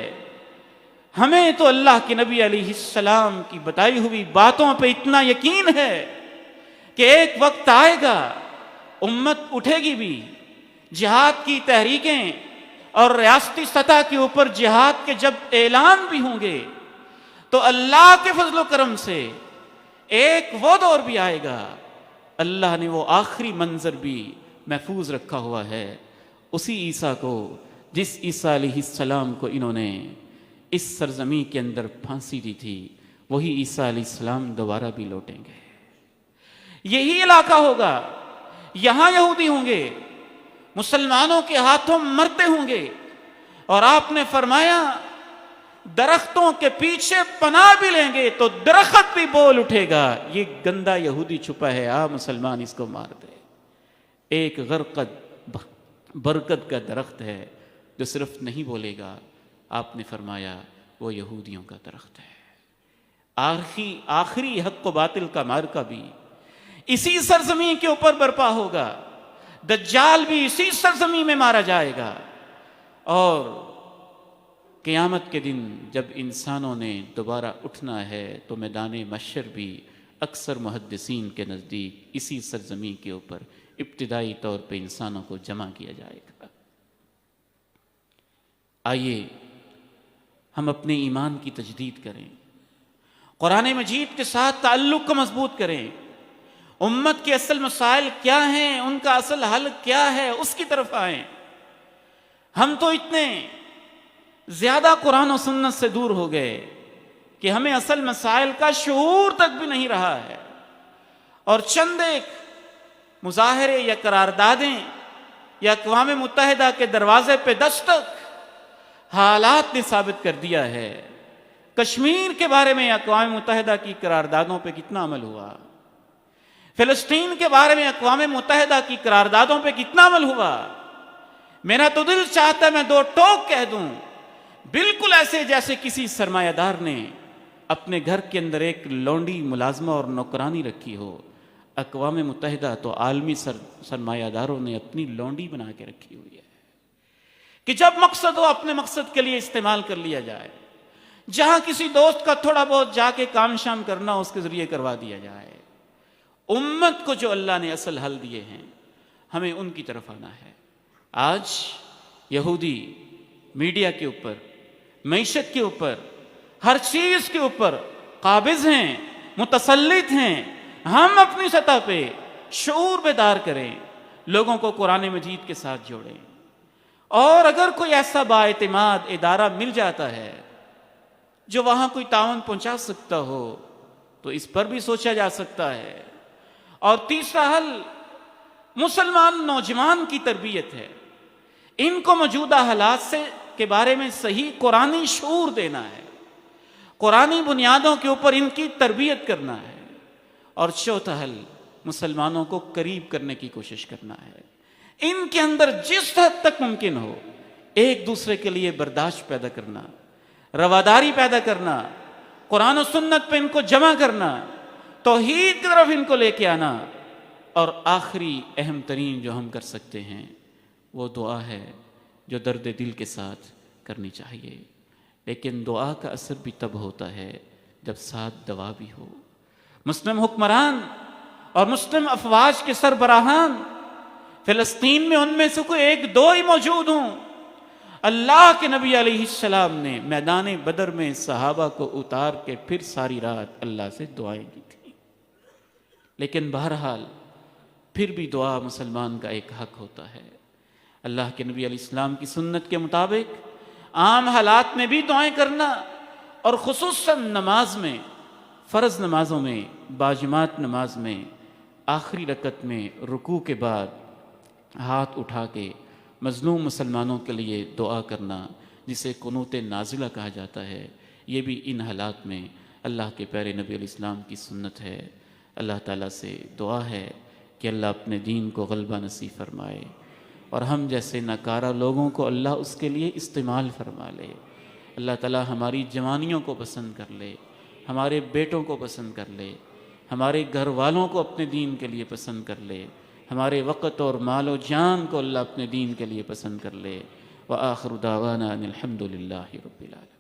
ہمیں تو اللہ کے نبی علیہ السلام کی بتائی ہوئی باتوں پہ اتنا یقین ہے کہ ایک وقت آئے گا امت اٹھے گی بھی، جہاد کی تحریکیں اور ریاستی سطح کے اوپر جہاد کے جب اعلان بھی ہوں گے تو اللہ کے فضل و کرم سے ایک وہ دور بھی آئے گا، اللہ نے وہ آخری منظر بھی محفوظ رکھا ہوا ہے، اسی عیسیٰ کو جس عیسیٰ علیہ السلام کو انہوں نے اس سرزمین کے اندر پھانسی دی تھی، وہی عیسیٰ علیہ السلام دوبارہ بھی لوٹیں گے۔ یہی علاقہ ہوگا، یہاں یہودی ہوں گے، مسلمانوں کے ہاتھوں مرتے ہوں گے، اور آپ نے فرمایا درختوں کے پیچھے پناہ بھی لیں گے تو درخت بھی بول اٹھے گا، یہ گندا یہودی چھپا ہے، مسلمان اس کو مار دے۔ ایک غرقد برکت کا درخت ہے جو صرف نہیں بولے گا، آپ نے فرمایا وہ یہودیوں کا درخت ہے۔ آخری حق و باطل کا معرکہ بھی اسی سرزمین کے اوپر برپا ہوگا، دجال بھی اسی سرزمین میں مارا جائے گا، اور قیامت کے دن جب انسانوں نے دوبارہ اٹھنا ہے تو میدان محشر بھی اکثر محدثین کے نزدیک اسی سرزمین کے اوپر ابتدائی طور پہ انسانوں کو جمع کیا جائے گا۔ آئیے ہم اپنے ایمان کی تجدید کریں، قرآن مجید کے ساتھ تعلق کو مضبوط کریں، امت کے اصل مسائل کیا ہیں، ان کا اصل حل کیا ہے، اس کی طرف آئیں۔ ہم تو اتنے زیادہ قرآن و سنت سے دور ہو گئے کہ ہمیں اصل مسائل کا شعور تک بھی نہیں رہا ہے، اور چند ایک مظاہرے یا قراردادیں یا اقوام متحدہ کے دروازے پہ دستک حالات نے ثابت کر دیا ہے۔ کشمیر کے بارے میں اقوام متحدہ کی قراردادوں پہ کتنا عمل ہوا، فلسطین کے بارے میں اقوام متحدہ کی قراردادوں پہ کتنا عمل ہوا؟ میرا تو دل چاہتا ہے میں دو ٹوک کہہ دوں، بالکل ایسے جیسے کسی سرمایہ دار نے اپنے گھر کے اندر ایک لونڈی ملازمہ اور نوکرانی رکھی ہو۔ اقوام متحدہ تو عالمی سرمایہ داروں نے اپنی لونڈی بنا کے رکھی ہوئی ہے کہ جب مقصد ہو اپنے مقصد کے لیے استعمال کر لیا جائے، جہاں کسی دوست کا تھوڑا بہت جا کے کام شام کرنا اس کے ذریعے کروا دیا جائے۔ امت کو جو اللہ نے اصل حل دیے ہیں ہمیں ان کی طرف آنا ہے۔ آج یہودی میڈیا کے اوپر، معیشت کے اوپر، ہر چیز کے اوپر قابض ہیں، متسلط ہیں۔ ہم اپنی سطح پہ شعور بیدار کریں، لوگوں کو قرآن مجید کے ساتھ جوڑیں، اور اگر کوئی ایسا بااعتماد ادارہ مل جاتا ہے جو وہاں کوئی تعاون پہنچا سکتا ہو تو اس پر بھی سوچا جا سکتا ہے۔ اور تیسرا حل مسلمان نوجوان کی تربیت ہے۔ ان کو موجودہ حالات کے بارے میں صحیح قرآنی شعور دینا ہے، قرآنی بنیادوں کے اوپر ان کی تربیت کرنا ہے۔ اور چوتھا حل مسلمانوں کو قریب کرنے کی کوشش کرنا ہے، ان کے اندر جس حد تک ممکن ہو ایک دوسرے کے لیے برداشت پیدا کرنا، رواداری پیدا کرنا، قرآن و سنت پہ ان کو جمع کرنا، توحید کی طرف ان کو لے کے آنا۔ اور آخری اہم ترین جو ہم کر سکتے ہیں وہ دعا ہے جو درد دل کے ساتھ کرنی چاہیے، لیکن دعا کا اثر بھی تب ہوتا ہے جب ساتھ دوا بھی ہو۔ مسلم حکمران اور مسلم افواج کے سربراہان فلسطین میں ان میں سے کوئی ایک دو ہی موجود ہوں۔ اللہ کے نبی علیہ السلام نے میدان بدر میں صحابہ کو اتار کے پھر ساری رات اللہ سے دعائیں کی تھیں، لیکن بہرحال پھر بھی دعا مسلمان کا ایک حق ہوتا ہے۔ اللہ کے نبی علیہ السلام کی سنت کے مطابق عام حالات میں بھی دعائیں کرنا، اور خصوصاً نماز میں، فرض نمازوں میں، باجماعت نماز میں آخری رکعت میں رکوع کے بعد ہاتھ اٹھا کے مظلوم مسلمانوں کے لیے دعا کرنا، جسے قنوت نازلہ کہا جاتا ہے، یہ بھی ان حالات میں اللہ کے پیارے نبی علیہ السلام کی سنت ہے۔ اللہ تعالیٰ سے دعا ہے کہ اللہ اپنے دین کو غلبہ نصیب فرمائے، اور ہم جیسے ناکارہ لوگوں کو اللہ اس کے لیے استعمال فرما لے۔ اللہ تعالیٰ ہماری جوانیوں کو پسند کر لے، ہمارے بیٹوں کو پسند کر لے، ہمارے گھر والوں کو اپنے دین کے لیے پسند کر لے، ہمارے وقت اور مال و جان کو اللہ اپنے دین کے لیے پسند کر لے۔ وآخر دعوانا ان الحمد للہ رب العالمین۔